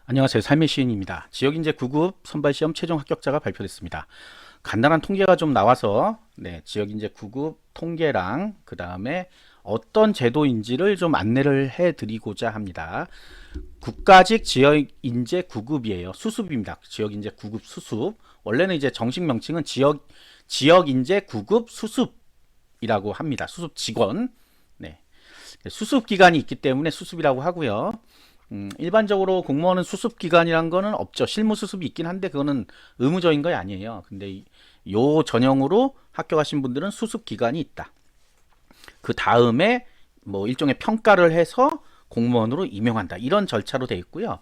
안녕하세요. 삶의 시인입니다. 지역인재 9급 선발시험 최종 합격자가 발표됐습니다. 간단한 통계가 좀 나와서 지역인재 9급 통계랑 그 다음에 어떤 제도인지를 좀 안내를 해드리고자 합니다. 국가직 지역인재 9급이에요. 수습입니다. 지역인재 9급 수습. 원래는 이제 정식 명칭은 지역인재 9급 수습이라고 합니다. 수습 직원. 수습 기간이 있기 때문에 수습이라고 하고요. 일반적으로 공무원은 수습 기간이란 거는 없죠. 실무 수습이 있긴 한데 그거는 의무적인 거 아니에요. 근데 요 전형으로 합격하신 분들은 수습 기간이 있다. 그 다음에 뭐 일종의 평가를 해서 공무원으로 임용한다. 이런 절차로 되어 있고요.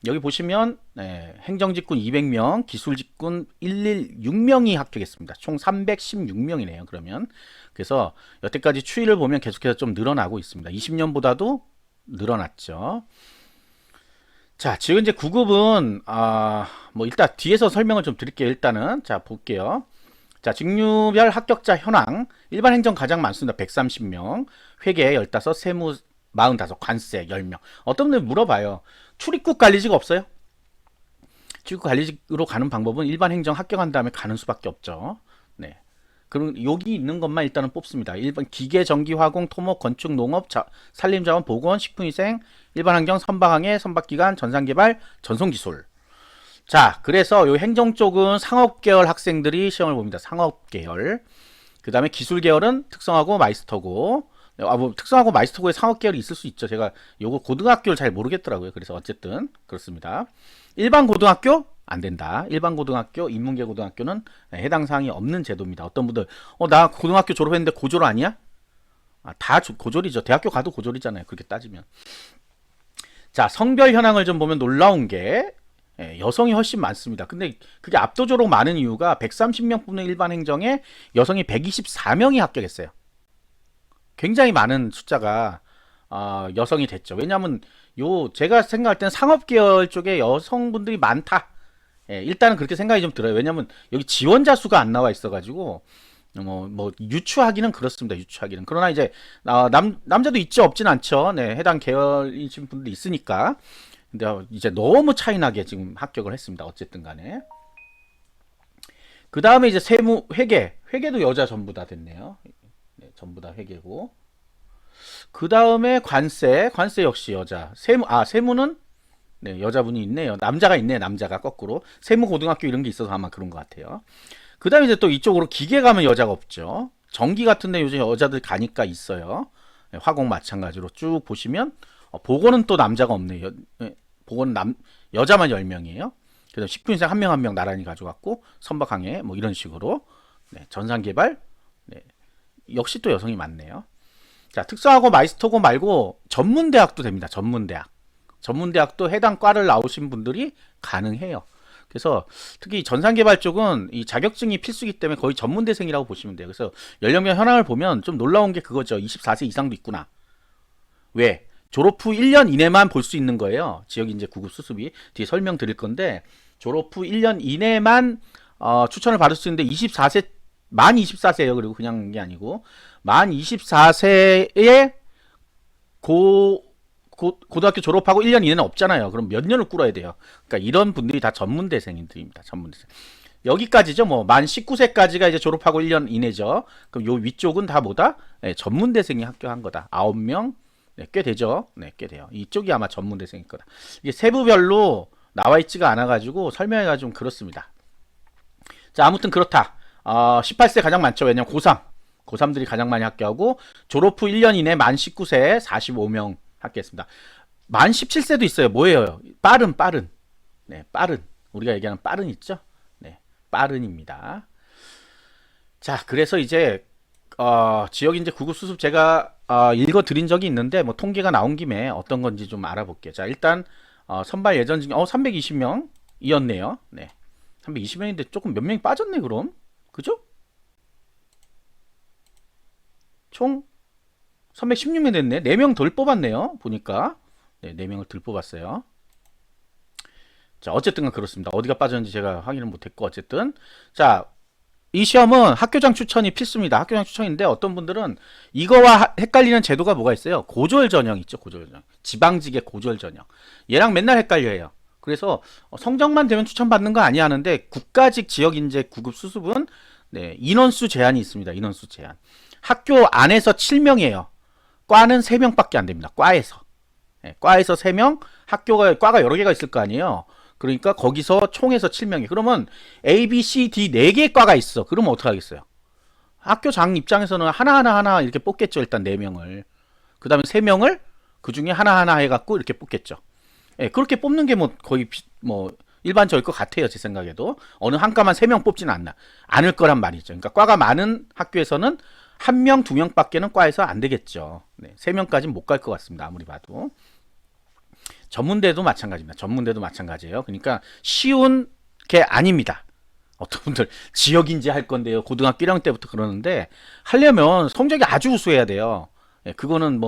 여기 보시면 행정직군 200명, 기술직군 116명이 합격했습니다. 총 316명이네요. 그러면 그래서 여태까지 추이를 보면 계속해서 좀 늘어나고 있습니다. 20년보다도 늘어났죠. 자, 지금 이제 9급은 뭐 일단 뒤에서 설명을 좀 드릴게요. 일단은 자 볼게요. 자, 직류별 합격자 현황. 일반 행정 가장 많습니다. 130명, 회계 15, 세무 45, 관세 10명. 어떤 분들 물어봐요. 출입국 관리직 없어요? 출입국 관리직으로 가는 방법은 일반 행정 합격한 다음에 가는 수밖에 없죠. 네. 그럼 여기 있는 것만 일단은 뽑습니다. 일반 기계, 전기, 화공, 토목, 건축, 농업, 산림자원, 보건, 식품위생, 일반 환경, 선박항해, 선박기관, 전산개발, 전송기술. 자, 그래서 요 행정 쪽은 상업계열 학생들이 시험을 봅니다. 상업계열. 그 다음에 기술계열은 특성화고 마이스터고. 뭐 특성화고 마이스터고에 상업계열이 있을 수 있죠. 제가 요거 고등학교를 잘 모르겠더라고요. 그래서 어쨌든 그렇습니다. 일반 고등학교 안 된다. 일반 고등학교, 인문계 고등학교는 해당 사항이 없는 제도입니다. 어떤 분들 나 고등학교 졸업했는데 고졸 아니야? 다 고졸이죠. 대학교 가도 고졸이잖아요. 그렇게 따지면. 자, 성별 현황을 좀 보면 놀라운 게 여성이 훨씬 많습니다. 근데 그게 압도적으로 많은 이유가 130명 뽑는 일반 행정에 여성이 124명이 합격했어요. 굉장히 많은 숫자가 여성이 됐죠. 왜냐하면 제가 생각할 때는 상업계열 쪽에 여성분들이 많다. 일단은 그렇게 생각이 좀 들어요. 왜냐면 여기 지원자 수가 안 나와 있어가지고 뭐 유추하기는 그렇습니다. 유추하기는. 그러나 이제 남자도 있죠. 없진 않죠. 네, 해당 계열이신 분들이 있으니까. 근데 이제 너무 차이나게 지금 합격을 했습니다. 어쨌든 간에. 그 다음에 이제 세무, 회계도 여자 전부 다 됐네요. 네, 전부 다 회계고. 그 다음에 관세 역시 여자. 세무는 네, 여자분이 있네요. 남자가 있네, 남자가 거꾸로. 세무고등학교 이런 게 있어서 아마 그런 것 같아요. 그 다음에 이제 또 이쪽으로 기계 가면 여자가 없죠. 전기 같은데 요즘 여자들 가니까 있어요. 네, 화공 마찬가지로 쭉 보시면, 보건은 또 남자가 없네요. 보건은 여자만 10명이에요. 그래서 식품위생 한 명 한 명 나란히 가져갔고, 선박항해, 뭐 이런 식으로. 네, 전산개발, 네, 역시 또 여성이 많네요. 자, 특성화고 마이스터고 말고 전문대학도 됩니다. 전문대학도 해당 과를 나오신 분들이 가능해요. 그래서 특히 전산개발 쪽은 이 자격증이 필수이기 때문에 거의 전문대생이라고 보시면 돼요. 그래서 연령별 현황을 보면 좀 놀라운 게 그거죠. 24세 이상도 있구나. 왜? 졸업 후 1년 이내만 볼 수 있는 거예요. 지역인재 9급 수습이. 뒤에 설명드릴 건데 졸업 후 1년 이내만 추천을 받을 수 있는데 만 24세예요. 그리고 그냥 게 아니고 만 24세에 고등학교 졸업하고 1년 이내는 없잖아요. 그럼 몇 년을 꿇어야 돼요. 그러니까 이런 분들이 다 전문대생들입니다. 전문대생. 여기까지죠. 뭐 만 19세까지가 이제 졸업하고 1년 이내죠. 그럼 요 위쪽은 다 뭐다? 네, 전문대생이 합격한 거다. 9명. 네, 꽤 되죠. 네, 꽤 돼요. 이쪽이 아마 전문대생일 거다. 이게 세부별로 나와 있지가 않아가지고 설명하기가 좀 그렇습니다. 자, 아무튼 그렇다. 18세 가장 많죠. 왜냐면 고3들이 가장 많이 합격하고 졸업 후 1년 이내 만 19세 45명 합격했습니다. 만 17세도 있어요. 뭐예요? 빠른. 네, 빠른. 우리가 얘기하는 빠른 있죠? 네, 빠른입니다. 자, 그래서 이제 지역인재 9급 수습 제가 읽어드린 적이 있는데 뭐 통계가 나온 김에 어떤 건지 좀 알아볼게요. 자, 일단 선발 예전 중에 320명이었네요. 네, 320명인데 조금 몇 명이 빠졌네 그럼. 그죠? 총 316명 됐네. 4명 덜 뽑았네요. 보니까. 네, 4명을 덜 뽑았어요. 자, 어쨌든 그렇습니다. 어디가 빠졌는지 제가 확인을 못했고, 어쨌든. 자, 이 시험은 학교장 추천이 필수입니다. 학교장 추천인데 어떤 분들은 이거와 헷갈리는 제도가 뭐가 있어요? 고졸 전형 있죠. 고졸 전형. 지방직의 고졸 전형. 얘랑 맨날 헷갈려요. 그래서 성적만 되면 추천받는 거 아니야 하는데 국가직 지역인재 9급 수습은 네, 인원수 제한이 있습니다. 인원수 제한. 학교 안에서 7명이에요. 과는 3명밖에 안 됩니다. 과에서. 네, 과에서 3명, 과가 여러 개가 있을 거 아니에요. 그러니까 거기서 총에서 7명이. 그러면 A, B, C, D 4개의 과가 있어. 그러면 어떡하겠어요? 학교장 입장에서는 하나 이렇게 뽑겠죠. 일단 4명을. 그 다음에 3명을 그 중에 하나하나 해갖고 이렇게 뽑겠죠. 예, 그렇게 뽑는 게 뭐 거의 일반적일 것 같아요. 제 생각에도. 어느 한 과만 3명 뽑지는 않을 거란 말이죠. 그러니까 과가 많은 학교에서는 1명, 2명밖에는 과에서 안 되겠죠. 네, 3명까지는 못 갈 것 같습니다. 아무리 봐도. 전문대도 마찬가지입니다. 전문대도 마찬가지예요. 그러니까 쉬운 게 아닙니다. 어떤 분들 지역인지 할 건데요. 고등학교 1학년 때부터 그러는데 하려면 성적이 아주 우수해야 돼요. 네, 그거는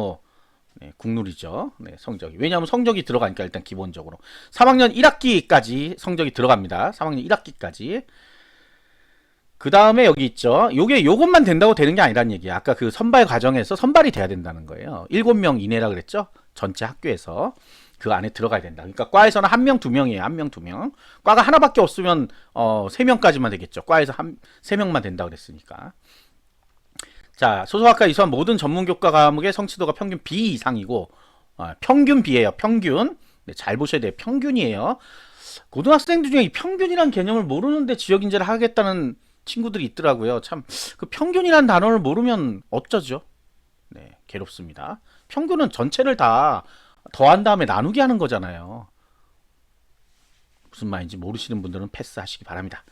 네, 국룰이죠. 네, 성적이. 왜냐하면 성적이 들어가니까 일단 기본적으로 3학년 1학기까지 성적이 들어갑니다. 3학년 1학기까지. 그 다음에 여기 있죠. 요것만 된다고 되는 게 아니란 얘기야. 아까 그 선발 과정에서 선발이 돼야 된다는 거예요. 7명 이내라 그랬죠. 전체 학교에서 그 안에 들어가야 된다. 그러니까 과에서는 1명, 2명이에요. 1명, 2명. 과가 하나밖에 없으면 3명까지만 되겠죠. 과에서 3명만 된다 그랬으니까. 자, 소속학과 이수한 모든 전문교과 과목의 성취도가 평균 B 이상이고 평균 B예요. 평균. 네, 잘 보셔야 돼요. 평균이에요. 고등학생들 중에 이 평균이란 개념을 모르는데 지역인재를 하겠다는 친구들이 있더라고요. 참, 그 평균이란 단어를 모르면 어쩌죠? 네, 괴롭습니다. 평균은 전체를 다 더한 다음에 나누기 하는 거잖아요. 무슨 말인지 모르시는 분들은 패스하시기 바랍니다.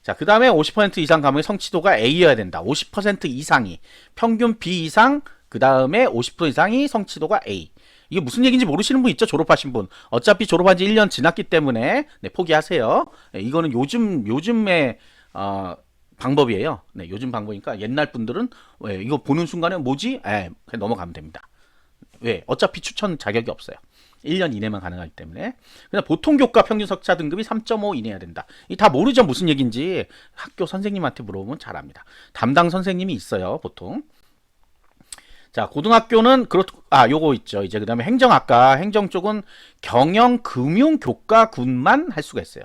자, 그 다음에 50% 이상 과목의 성취도가 A여야 된다. 50% 이상이. 평균 B 이상, 그 다음에 50% 이상이 성취도가 A. 이게 무슨 얘기인지 모르시는 분 있죠? 졸업하신 분. 어차피 졸업한 지 1년 지났기 때문에 네, 포기하세요. 네, 이거는 요즘의 방법이에요. 네, 요즘 방법이니까 옛날 분들은 이거 보는 순간에 뭐지? 그냥 넘어가면 됩니다. 왜? 어차피 추천 자격이 없어요. 1년 이내만 가능하기 때문에. 그냥 보통 교과 평균 석차 등급이 3.5 이내야 된다. 이 다 모르죠? 무슨 얘기인지. 학교 선생님한테 물어보면 잘 압니다. 담당 선생님이 있어요, 보통. 자, 고등학교는 요거 있죠. 이제 그다음에 행정학과, 행정 쪽은 경영 금융 교과군만 할 수가 있어요.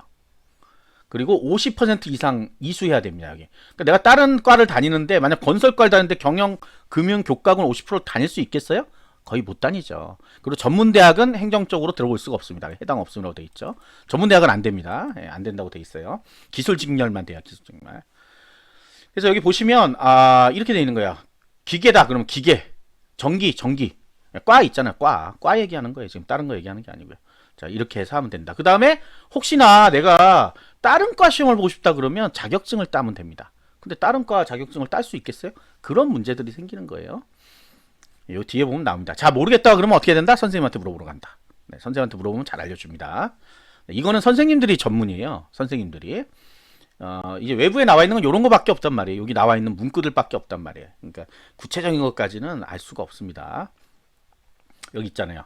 그리고 50% 이상 이수해야 됩니다, 여기. 그러니까 내가 다른 과를 다니는데 만약 건설과를 다니는데 경영 금융 교과군 50% 다닐 수 있겠어요? 거의 못 다니죠. 그리고 전문대학은 행정 쪽으로 들어올 수가 없습니다. 해당 없음으로 돼 있죠. 전문대학은 안 됩니다. 안 된다고 돼 있어요. 기술직렬만 돼요. 기술직렬. 그래서 여기 보시면 이렇게 돼 있는 거예요. 기계다. 그러면 기계. 전기. 과 있잖아요. 과 얘기하는 거예요. 지금 다른 거 얘기하는 게 아니고요. 자, 이렇게 해서 하면 된다. 그 다음에 혹시나 내가 다른 과 시험을 보고 싶다 그러면 자격증을 따면 됩니다. 근데 다른 과 자격증을 딸 수 있겠어요? 그런 문제들이 생기는 거예요. 요 뒤에 보면 나옵니다. 자, 모르겠다 그러면 어떻게 된다? 선생님한테 물어보러 간다. 네, 선생님한테 물어보면 잘 알려줍니다. 네, 이거는 선생님들이 전문이에요. 선생님들이. 이제 외부에 나와 있는 건 이런 거밖에 없단 말이에요. 여기 나와 있는 문구들밖에 없단 말이에요. 그러니까 구체적인 것까지는 알 수가 없습니다. 여기 있잖아요.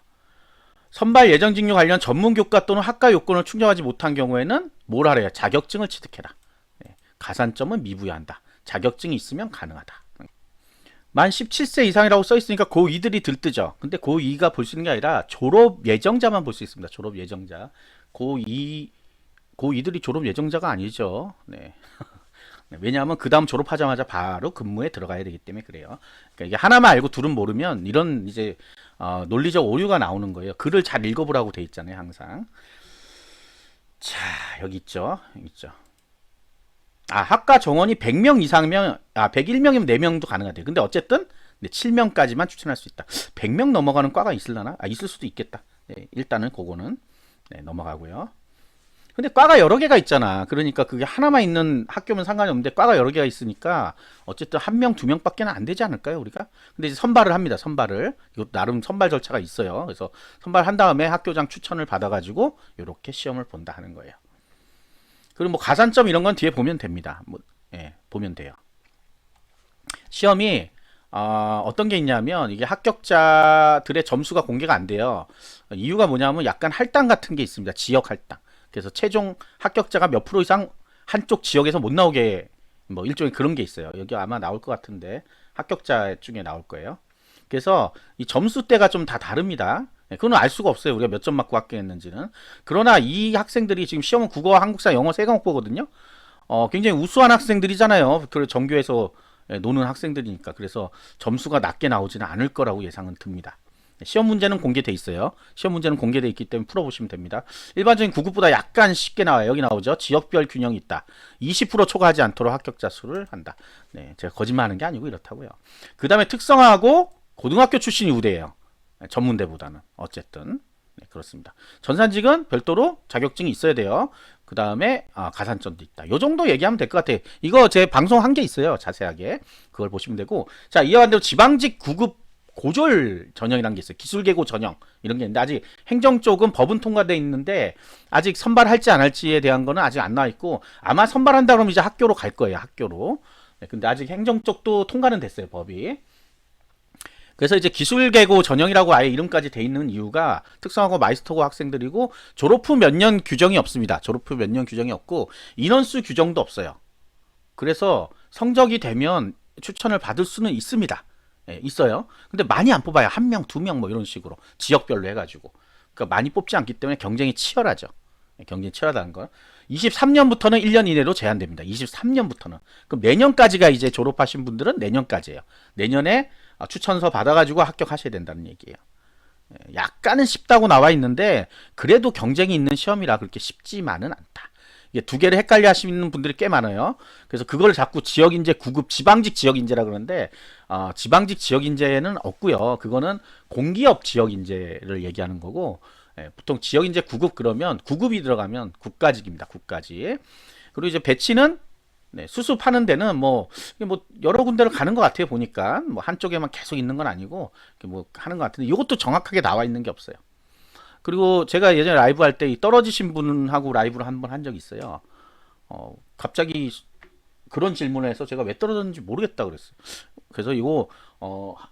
선발 예정 직무 관련 전문 교과 또는 학과 요건을 충족하지 못한 경우에는 뭘 하래요? 자격증을 취득해라. 네, 가산점은 미부여한다. 자격증이 있으면 가능하다. 만 17세 이상이라고 써 있으니까 고2들이 들뜨죠. 근데 고2가 볼 수 있는 게 아니라 졸업 예정자만 볼 수 있습니다. 졸업 예정자. 고2들이 졸업 예정자가 아니죠. 네. 왜냐하면 그 다음 졸업하자마자 바로 근무에 들어가야 되기 때문에 그래요. 그러니까 이게 하나만 알고 둘은 모르면 이런 이제 논리적 오류가 나오는 거예요. 글을 잘 읽어보라고 돼 있잖아요, 항상. 자, 여기 있죠. 학과 정원이 100명 이상이면 101명이면 4명도 가능하대요. 근데 어쨌든 7명까지만 추천할 수 있다. 100명 넘어가는 과가 있으려나? 있을 수도 있겠다. 네, 일단은 그거는 넘어가고요. 근데 과가 여러 개가 있잖아. 그러니까 그게 하나만 있는 학교면 상관이 없는데 과가 여러 개가 있으니까 어쨌든 1명, 2명밖에는 안 되지 않을까요, 우리가? 근데 이제 선발을 합니다. 선발을. 이거 나름 선발 절차가 있어요. 그래서 선발한 다음에 학교장 추천을 받아가지고 이렇게 시험을 본다 하는 거예요. 그리고 뭐 가산점 이런 건 뒤에 보면 됩니다. 보면 돼요. 시험이 어떤 게 있냐면 이게 합격자들의 점수가 공개가 안 돼요. 이유가 뭐냐면 약간 할당 같은 게 있습니다. 지역 할당. 그래서 최종 합격자가 몇 프로 이상 한쪽 지역에서 못 나오게 뭐 일종의 그런 게 있어요. 여기 아마 나올 것 같은데 합격자 중에 나올 거예요. 그래서 이 점수대가 좀 다 다릅니다. 그건 알 수가 없어요. 우리가 몇 점 맞고 합격했는지는. 그러나 이 학생들이 지금 시험은 국어, 한국사, 영어 세 과목 보거든요. 굉장히 우수한 학생들이잖아요. 그 전교에서 노는 학생들이니까. 그래서 점수가 낮게 나오지는 않을 거라고 예상은 듭니다. 시험 문제는 공개돼 있어요. 시험 문제는 공개돼 있기 때문에 풀어보시면 됩니다. 일반적인 구급보다 약간 쉽게 나와요. 여기 나오죠. 지역별 균형이 있다. 20% 초과하지 않도록 합격자 수를 한다. 네, 제가 거짓말하는 게 아니고 이렇다고요. 그 다음에 특성화하고 고등학교 출신이 우대해요. 전문대보다는 어쨌든 그렇습니다. 전산직은 별도로 자격증이 있어야 돼요. 그 다음에 가산점도 있다. 요 정도 얘기하면 될 것 같아요. 이거 제 방송 한 게 있어요. 자세하게 그걸 보시면 되고, 자, 이와 반대로 지방직 구급 고졸 전형이라는 게 있어요. 기술계고 전형 이런 게 있는데 아직 행정 쪽은 법은 통과돼 있는데 아직 선발할지 안 할지에 대한 거는 아직 안 나와 있고, 아마 선발한다 그러면 이제 학교로 갈 거예요. 학교로. 근데 아직 행정 쪽도 통과는 됐어요. 법이. 그래서 이제 기술계고 전형이라고 아예 이름까지 돼 있는 이유가 특성화고 마이스터고 학생들이고 졸업 후 몇 년 규정이 없습니다. 졸업 후 몇 년 규정이 없고 인원수 규정도 없어요. 그래서 성적이 되면 추천을 받을 수는 있습니다. 있어요. 근데 많이 안 뽑아요. 한 명, 두 명 뭐 이런 식으로 지역별로 해가지고. 그러니까 많이 뽑지 않기 때문에 경쟁이 치열하죠. 경쟁이 치열하다는 거. 23년부터는 1년 이내로 제한됩니다. 23년부터는. 그럼 내년까지가 이제 졸업하신 분들은 내년까지예요. 내년에 추천서 받아가지고 합격하셔야 된다는 얘기예요. 약간은 쉽다고 나와 있는데 그래도 경쟁이 있는 시험이라 그렇게 쉽지만은 않다. 이게 두 개를 헷갈려 하시는 분들이 꽤 많아요. 그래서 그걸 자꾸 지역인재 구급, 지방직 지역인재라 그러는데 지방직 지역인재는 없고요. 그거는 공기업 지역인재를 얘기하는 거고, 보통 지역인재 구급 그러면 구급이 들어가면 국가직입니다. 국가직. 그리고 이제 배치는 수습하는 데는 뭐 여러 군데를 가는 것 같아요. 보니까 뭐 한쪽에만 계속 있는 건 아니고 뭐 하는 것 같은데 이것도 정확하게 나와 있는 게 없어요. 그리고 제가 예전에 라이브 할 때 떨어지신 분하고 라이브를 한번 한 적이 있어요. 갑자기 그런 질문을 해서 제가 왜 떨어졌는지 모르겠다 그랬어요. 그래서 이거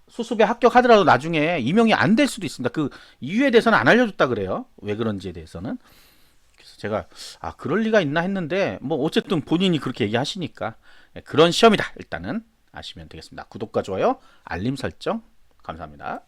수습에 합격하더라도 나중에 임용이 안 될 수도 있습니다. 그 이유에 대해서는 안 알려줬다 그래요. 왜 그런지에 대해서는. 그래서 제가 그럴 리가 있나 했는데 뭐 어쨌든 본인이 그렇게 얘기하시니까 그런 시험이다. 일단은 아시면 되겠습니다. 구독과 좋아요, 알림 설정 감사합니다.